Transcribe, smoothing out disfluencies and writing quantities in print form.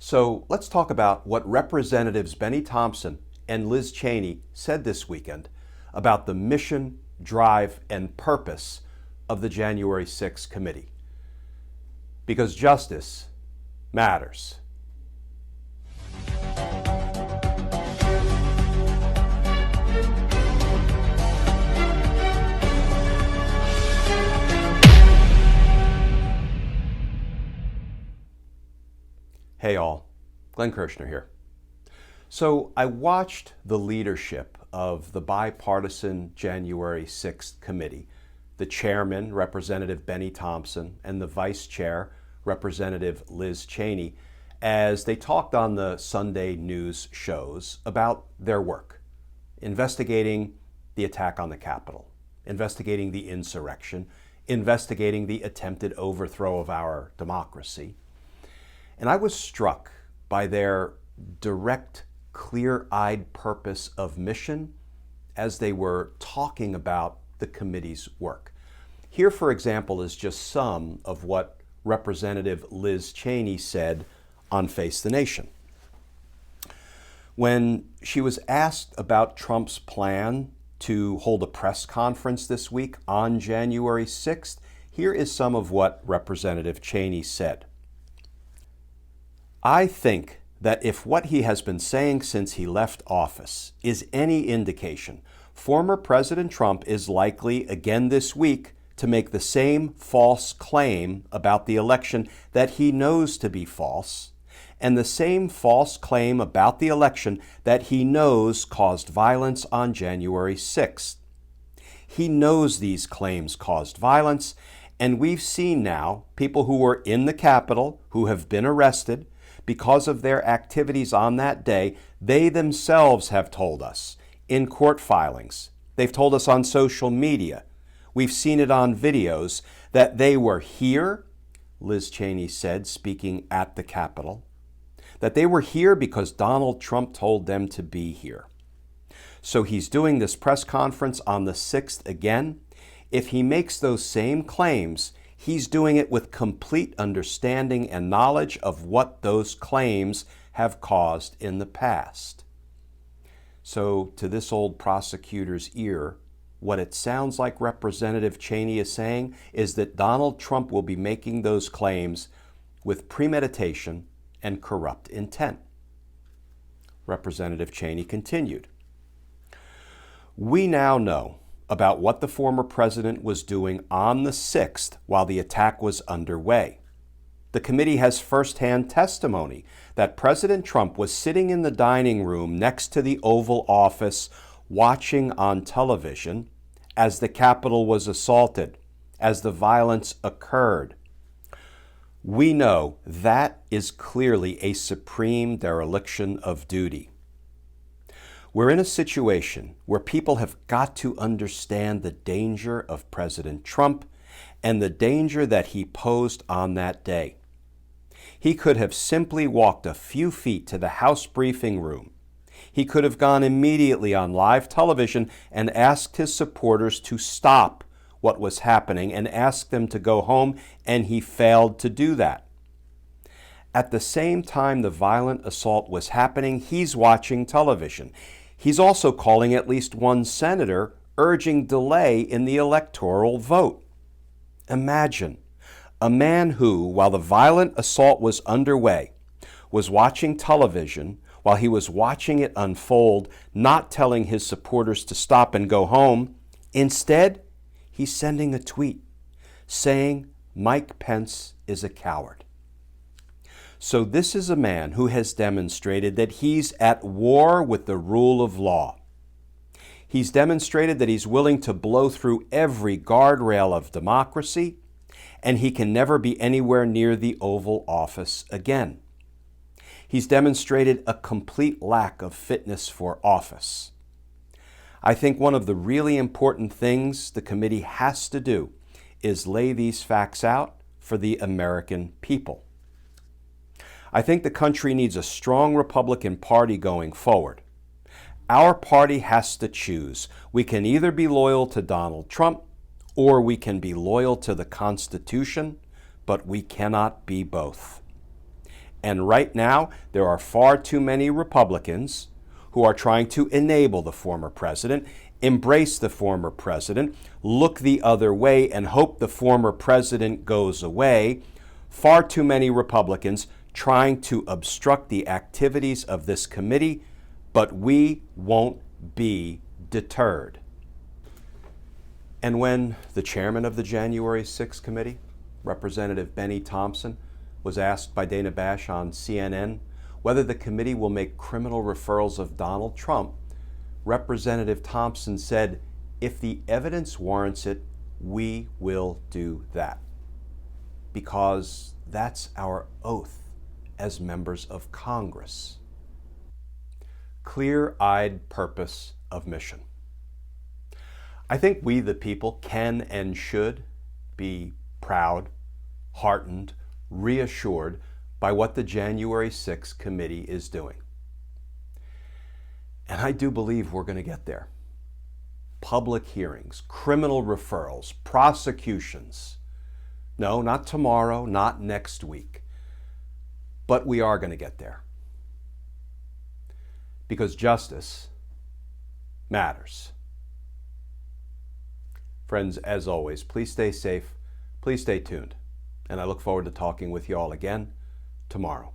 So let's talk about what Representatives Bennie Thompson and Liz Cheney said this weekend about the mission, drive, and purpose of the January 6th committee. Because justice matters. Hey all, Glenn Kirshner here. So I watched the leadership of the Bipartisan January 6th committee, the chairman, Representative Bennie Thompson, and the vice chair, Representative Liz Cheney, as they talked on the Sunday news shows about their work, investigating the attack on the Capitol, investigating the insurrection, investigating the attempted overthrow of our democracy. And I was struck by their direct, clear-eyed purpose of mission as they were talking about the committee's work. Here, for example, is just some of what Representative Liz Cheney said on Face the Nation. When she was asked about Trump's plan to hold a press conference this week on January 6th, here is some of what Representative Cheney said. I think that if what he has been saying since he left office is any indication, former President Trump is likely again this week to make the same false claim about the election that he knows to be false, and the same false claim about the election that he knows caused violence on January 6th. He knows these claims caused violence, and we've seen now people who were in the Capitol who have been arrested because of their activities on that day. They themselves have told us in court filings, they've told us on social media, we've seen it on videos, that they were here, Liz Cheney said, speaking at the Capitol, that they were here because Donald Trump told them to be here. So he's doing this press conference on the 6th again. If he makes those same claims, he's doing it with complete understanding and knowledge of what those claims have caused in the past. So, to this old prosecutor's ear, what it sounds like Representative Cheney is saying is that Donald Trump will be making those claims with premeditation and corrupt intent. Representative Cheney continued. We now know about what the former president was doing on the 6th while the attack was underway. The committee has firsthand testimony that President Trump was sitting in the dining room next to the Oval Office watching on television as the Capitol was assaulted, as the violence occurred. We know that is clearly a supreme dereliction of duty. We're in a situation where people have got to understand the danger of President Trump and the danger that he posed on that day. He could have simply walked a few feet to the House briefing room. He could have gone immediately on live television and asked his supporters to stop what was happening and ask them to go home, and he failed to do that. At the same time the violent assault was happening, he's watching television. He's also calling at least one senator, urging delay in the electoral vote. Imagine a man who, while the violent assault was underway, was watching television while he was watching it unfold, not telling his supporters to stop and go home. Instead, he's sending a tweet saying Mike Pence is a coward. So this is a man who has demonstrated that he's at war with the rule of law. He's demonstrated that he's willing to blow through every guardrail of democracy, and he can never be anywhere near the Oval Office again. He's demonstrated a complete lack of fitness for office. I think one of the really important things the committee has to do is lay these facts out for the American people. I think the country needs a strong Republican Party going forward. Our party has to choose. We can either be loyal to Donald Trump or we can be loyal to the Constitution, but we cannot be both. And right now, there are far too many Republicans who are trying to enable the former president, embrace the former president, look the other way, and hope the former president goes away. Far too many Republicans trying to obstruct the activities of this committee, but we won't be deterred. And when the chairman of the January 6th committee, Representative Bennie Thompson, was asked by Dana Bash on CNN whether the committee will make criminal referrals of Donald Trump, Representative Thompson said, "If the evidence warrants it, we will do that." Because that's our oath as members of Congress. Clear-eyed purpose of mission. I think we, the people, can and should be proud, heartened, reassured by what the January 6th committee is doing. And I do believe we're going to get there. Public hearings, criminal referrals, prosecutions. No, not tomorrow, not next week. But we are going to get there. Because justice matters. Friends, as always, please stay safe, please stay tuned, and I look forward to talking with you all again tomorrow.